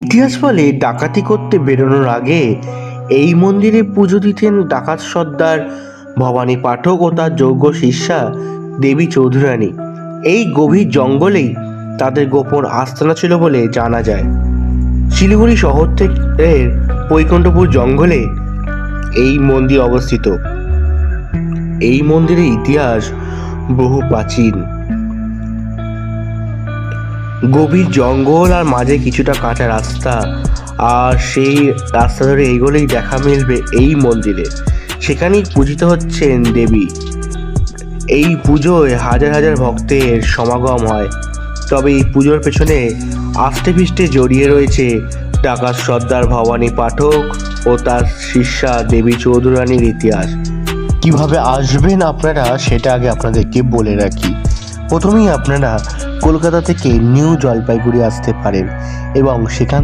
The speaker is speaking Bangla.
ইতিহাস বলে ডাকাতি করতে বেরোনোর আগে এই মন্দিরে পুজো দিতেন ডাকাত সর্দার ভবানী পাঠক ও তার যোগ্য শিষ্যা দেবী চৌধুরানী। এই গভীর জঙ্গলেই তাদের গোপন আস্তানা ছিল বলে জানা যায়। শিলিগুড়ি শহর থেকে বৈকুণ্ঠপুর জঙ্গলে এই মন্দির অবস্থিত। এই মন্দিরের ইতিহাস বহু প্রাচীন। গভীর জঙ্গল আর মাঝে কিছুটা কাঁচা রাস্তা, আর সেই রাস্তা ধরে এগোলেই দেখা মিলবে এই মন্দিরে। সেখানেই পূজিত হচ্ছেন দেবী। এই পুজোয় হাজার হাজার ভক্তের সমাগম হয়। তবে এই পুজোর পেছনে আষ্টে পৃষ্ঠে জড়িয়ে রয়েছে ডাকাত সর্দার ভবানী পাঠক ও তার শিষ্যা দেবী চৌধুরানীর ইতিহাস। কিভাবে আসবেন আপনারা সেটা আগে আপনাদেরকে বলে রাখি। প্রথমেই আপনারা কলকাতা থেকে নিউ জলপাইগুড়ি আসতে পারেন এবং সেখান